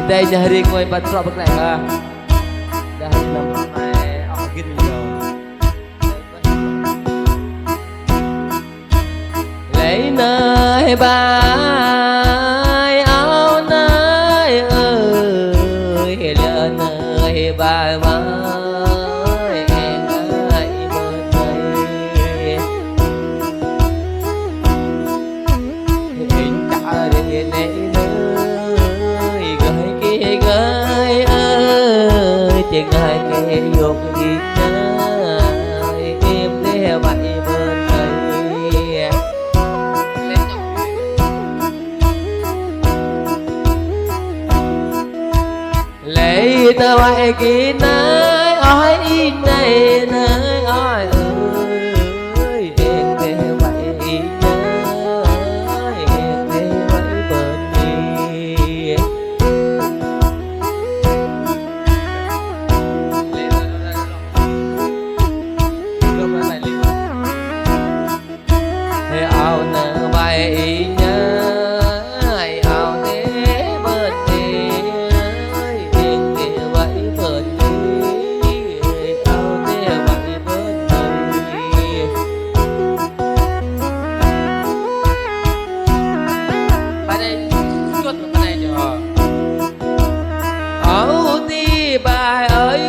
đây nyari ngồi bật trọ bậc này ha dah làm mai ông gin rồi lấy nơi bài áo nơi ơi lỡ nơi bài mới em ơi bên đây hình trả đi này gửi ơi chừng hai kẻ dùng gì nơi em để vậy bên đây lấy tờ vậy kỹ nơi ôi này nơi ôi ơi em để vậy nơi em để vậy bên đi áo nở bay nhớ áo thế bên đi em để vậy bên đi áo thế vậy bên đi bài này chuột bài này cho áo đi bài ơi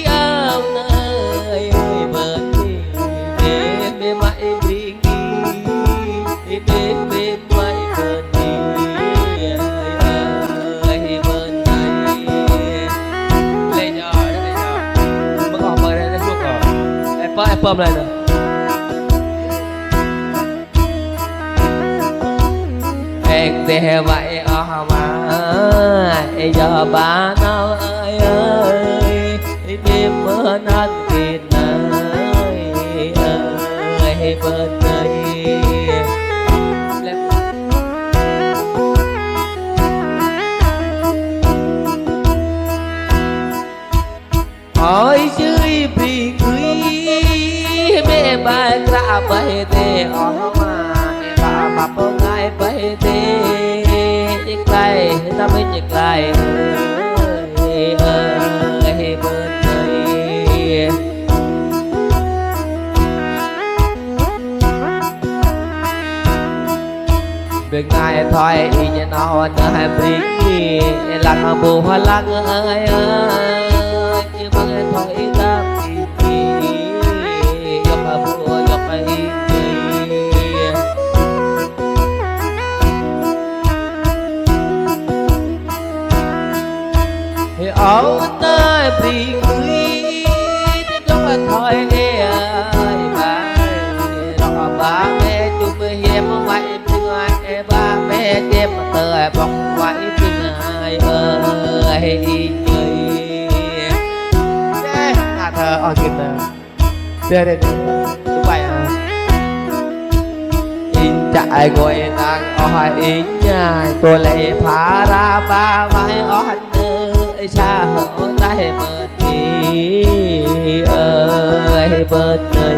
áo nơi bên đi em mãi đi bên bên quay bên đi ơi bên đây lên rồi mới học bài này nó chuột rồi em bơm này nè em để vậy mà giờ bà nó ơi đêm mưa nát kịt ơi bên đây ôi chơi bị quý mẹ bài ra bài tê ở mà bà bà bông ai bài tê nhắc lại ta mới nhắc lại ơi bên đây việc này thôi nhà nó hai biết lăng bù hoa lăng ơi như bằng thôi ta dọc bù dọc ai ở nơi bị quý dọc thôi bà mẹ chúng em vậy ba mẹ em tờ bóng quay từng ai ơi thơ ở kita đây tụi bay in chạy ngồi đang ở in nhà tôi lại phá ra ba vai ở nơi xa hở tay bên đi ơi bên đây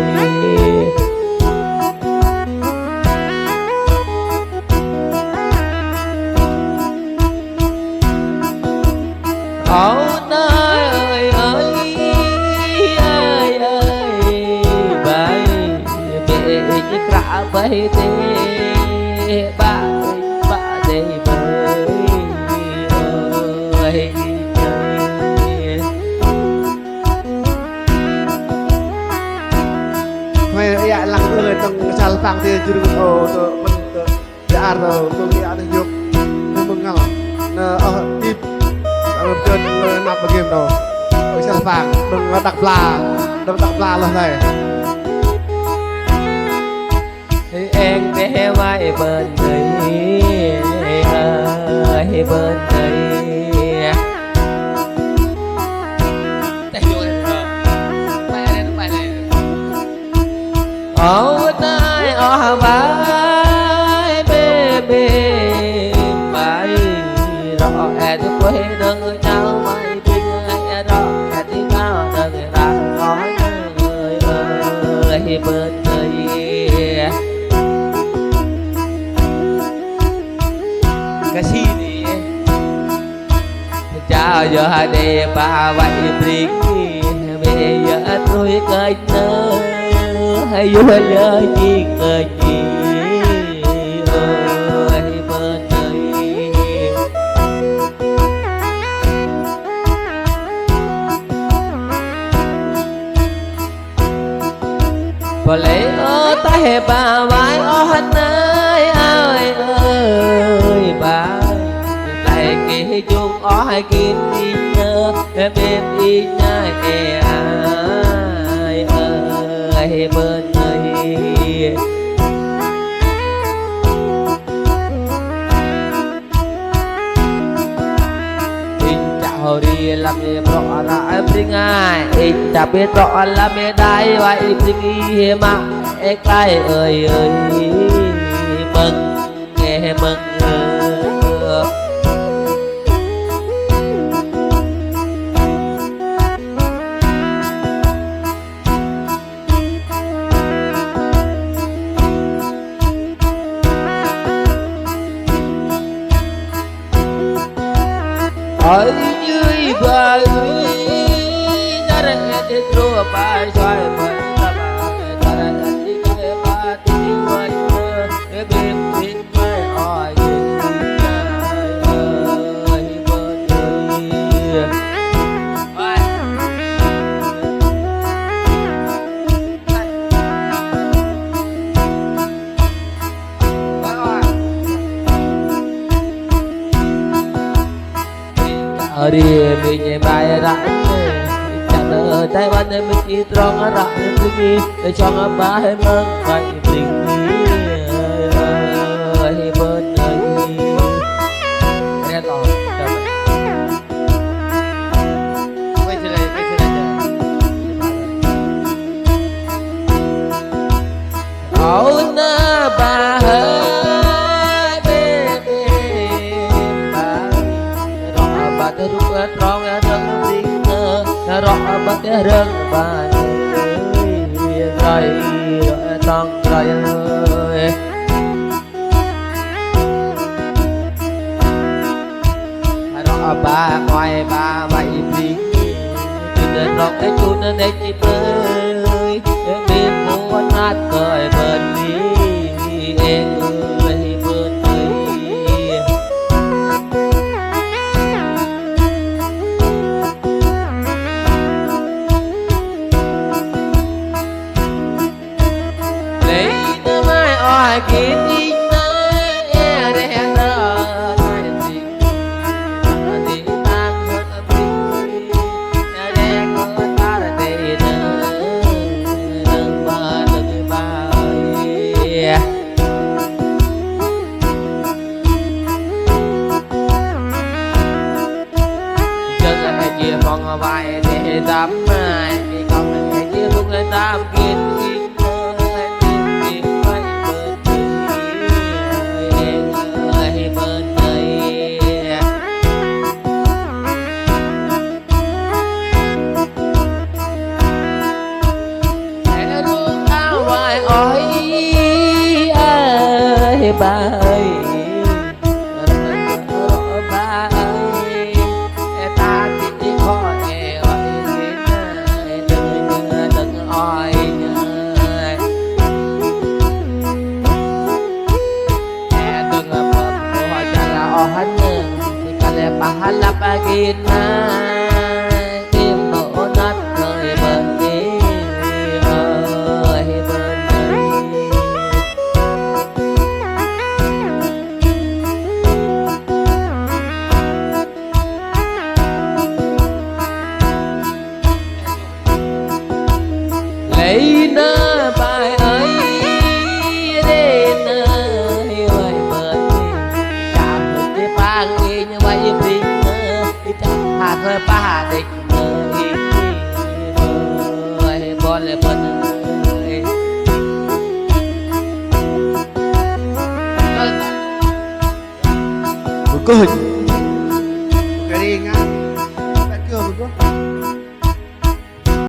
ở nơi ơi bay về chiếc rã bay tê ba đây bay ơi mày ya lăng người tông sal phang thì chưa được ô tô mình ya rồi tôi nghĩ anh nhục nhưng mừng ngào đi trên nằm vào game đâu cái sal phang đừng đặt pla là này em để vai bên đây ơi bên đây ở nơi ở vai bê bay rõ em quê nơi nhau mai tình rõ em đi vào đời ra nói người ơi bên đây cái gì thì giờ để bà vậy riêng về giờ tôi cười nơ hay vui lời chi cười chi ơi bên đây và lấy ở tay bà vai on ơi ơi ơi bà tay kia chung ói kim đi nhớ em đi nhai ai ơi bên đây chào đi làm em rõ ra em đi ngay anh chả biết rõ làm em đây vậy đi mà em cái ơi ơi mừng nghe mừng ở dưới bờ đã ra đi trôi bay xoay bay ta đã ra đi cái ba tiếng bay để bên bên bay oi ơi bên đây ở đi mình bài ra chẳng ở tay bên em mình chỉ tròn ra mình để cho nó ba em mơ vậy tình ơi bên đây nghe to quay trở lại ôi na bà tròn rừng tiếng rõ bắt rừng bà rồi tròn rồi rõ bà ngoài bà vậy tiếng từ rõ cái chú nên để chị bơi bên mua nát cười bên đi em ơi bên đi kiếm đi nơi đen đó này thì tăng hơn bình đen có ta là để đừng ba chân là chia con vai để tắm mai không là chia lúc người ta kiên ba ơi ba ơi ta chỉ khó nghe đừng oi đừng mơ cho là oan thì cả lẽ bà lấp again tim nổ nát người bên đi ơi bên lấy nơ bài ấy đến nơi vậy bên chạm được cái ba người như vậy đi chạm hạt hơi ba định ơi bon lại bên cơ hình